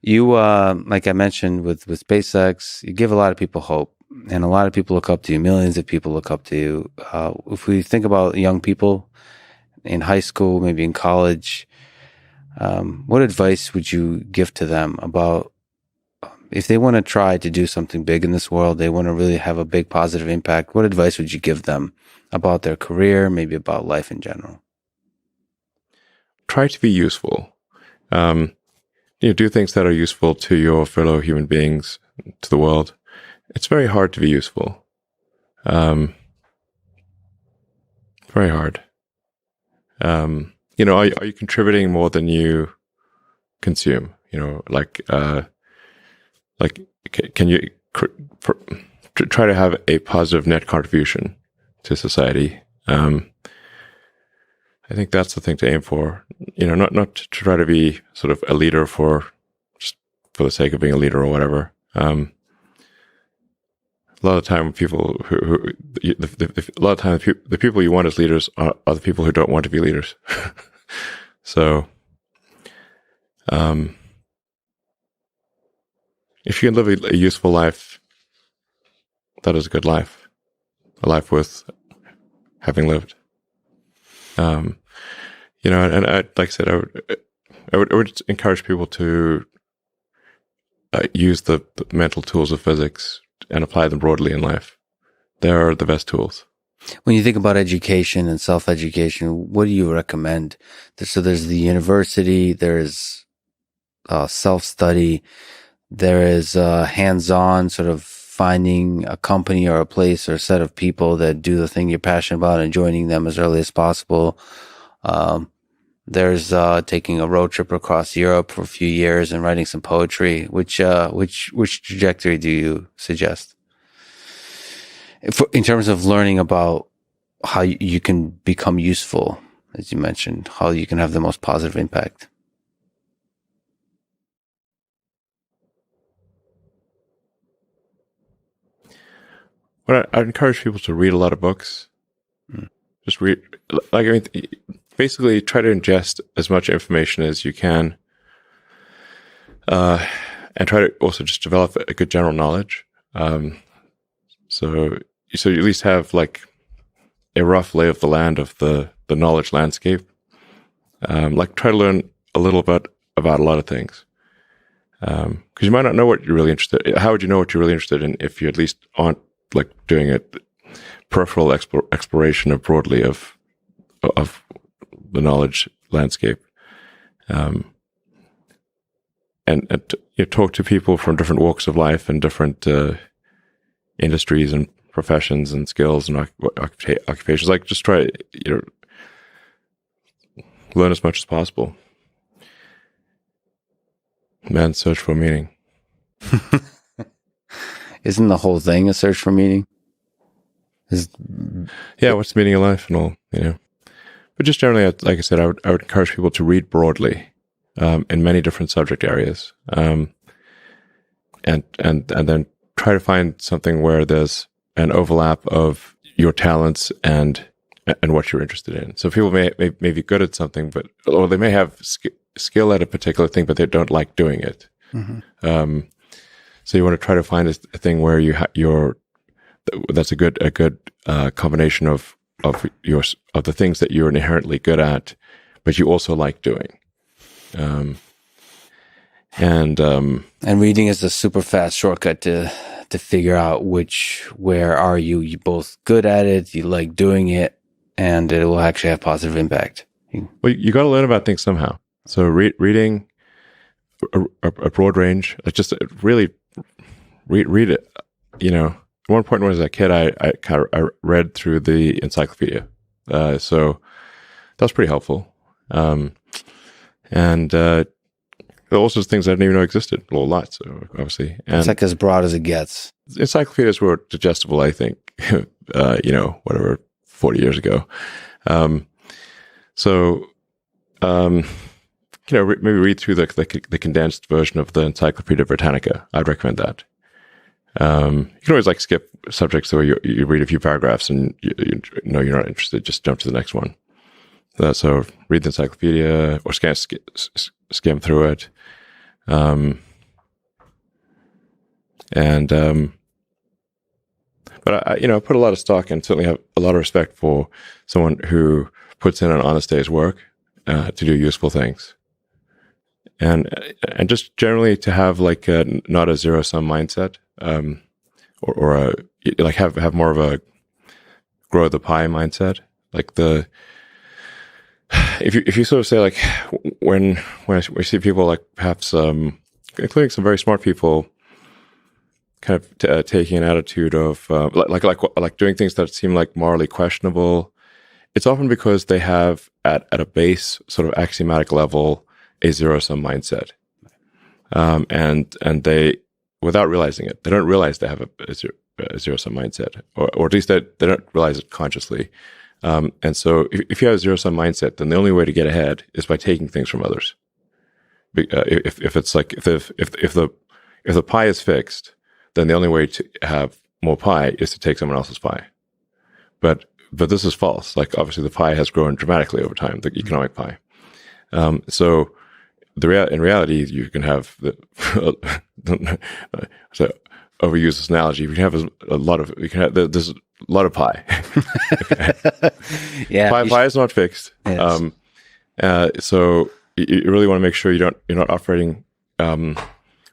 You, like I mentioned with SpaceX, you give a lot of people hope, and a lot of people look up to you. Millions of people look up to you. If we think about young people in high school, maybe in college, what advice would you give to them about if they want to try to do something big in this world, they want to really have a big positive impact? What advice would you give them about their career, maybe about life in general? Try to be useful. Do things that are useful to your fellow human beings, to the world. It's very hard to be useful. Very hard. Are you contributing more than you consume? Can you try to have a positive net contribution to society? I think that's the thing to aim for. Not to try to be sort of a leader just for the sake of being a leader or whatever. A lot of the time, the people you want as leaders are the people who don't want to be leaders. So, if you can live a useful life, that is a good life, a life worth having lived. And like I said, I would encourage people to use the mental tools of physics and apply them broadly in life. They are the best tools. When you think about education and self-education, what do you recommend? So there's the university, there's self-study, there is hands-on, sort of finding a company or a place or a set of people that do the thing you're passionate about and joining them as early as possible. There's taking a road trip across Europe for a few years and writing some poetry. Which trajectory do you suggest? In terms of learning about how you can become useful, as you mentioned, how you can have the most positive impact. Well, I'd encourage people to read a lot of books. Just read, basically try to ingest as much information as you can, and try to also just develop a good general knowledge. So you at least have like a rough lay of the land of the knowledge landscape. Try to learn a little bit about a lot of things. Because you might not know what you're really interested in. How would you know what you're really interested in if you at least aren't like doing a peripheral exploration of broadly of the knowledge landscape? And talk to people from different walks of life and different industries and professions and skills and occupations. Like, just try learn as much as possible. Man's search for meaning. Isn't the whole thing a search for meaning? Yeah, what's the meaning of life and all, But just generally, like I said, I would encourage people to read broadly in many different subject areas, and then try to find something where there's an overlap of your talents and what you're interested in. So people may be good at something, or they may have skill at a particular thing, but they don't like doing it. Mm-hmm. So you want to try to find a thing where that's a good combination of the things that you're inherently good at, but you also like doing. And reading is a super fast shortcut to figure out where are you both good at it, you like doing it, and it will actually have positive impact. Well, you got to learn about things somehow. So reading a broad range, just really read it. At one point when I was a kid, I read through the encyclopedia. So that was pretty helpful. And there are also things I didn't even know existed. A lot, so obviously. And it's like as broad as it gets. Encyclopedias were digestible, I think, 40 years ago. Maybe read through the condensed version of the Encyclopedia Britannica. I'd recommend that. You can always skip subjects where you read a few paragraphs and you know you're not interested. Just jump to the next one. So read the encyclopedia or skim through it. And but I put a lot of stock and certainly have a lot of respect for someone who puts in an honest day's work to do useful things, and just generally to have like not a zero sum mindset, or like have more of a grow the pie mindset. Like if you sort of say like when we see people like perhaps including some very smart people kind of taking an attitude of like doing things that seem like morally questionable, it's often because they have at a base sort of axiomatic level a zero sum mindset, and they, without realizing it, they don't realize they have a zero sum mindset, or at least they don't realize it consciously. And so if you have a zero sum mindset, then the only way to get ahead is by taking things from others. If it's like if the pie is fixed, then the only way to have more pie is to take someone else's pie. But this is false. Like obviously the pie has grown dramatically over time, the economic pie. So in reality, you can have so overuse this analogy. You can have there's a lot of pie. Yeah, pie is not fixed. Yes. So you really want to make sure you're not operating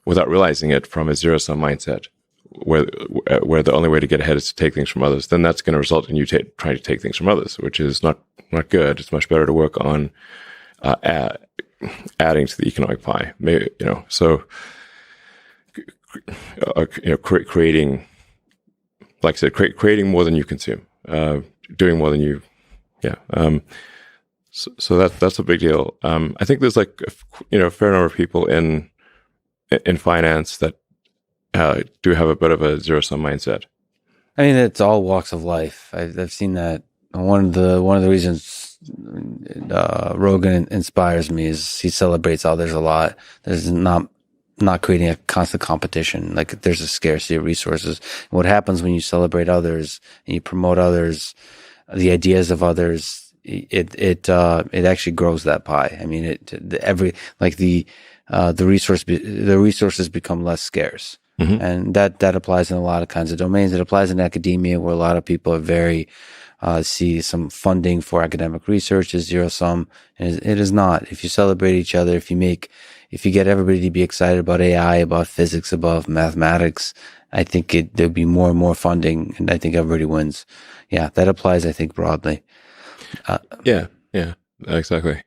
without realizing it from a zero sum mindset, where the only way to get ahead is to take things from others. Then that's going to result in you trying to take things from others, which is not good. It's much better to work on adding to the economic pie. Maybe, so creating, like I said, creating more than you consume, doing more than you, yeah. So that's a big deal. I think there's like a fair number of people in finance that do have a bit of a zero sum mindset. I mean, it's all walks of life. I've seen that. One of the reasons Rogan inspires me is he celebrates others a lot. There's not creating a constant competition. Like there's a scarcity of resources. And what happens when you celebrate others and you promote others, the ideas of others, it actually grows that pie. I mean, the resources become less scarce. Mm-hmm. And that applies in a lot of kinds of domains. It applies in academia, where a lot of people are very see some funding for academic research is zero sum, and it is not. If you celebrate each other, if you get everybody to be excited about AI, about physics, about mathematics, I think there'll be more and more funding, and I think everybody wins. Yeah, that applies, I think, broadly. Yeah, exactly.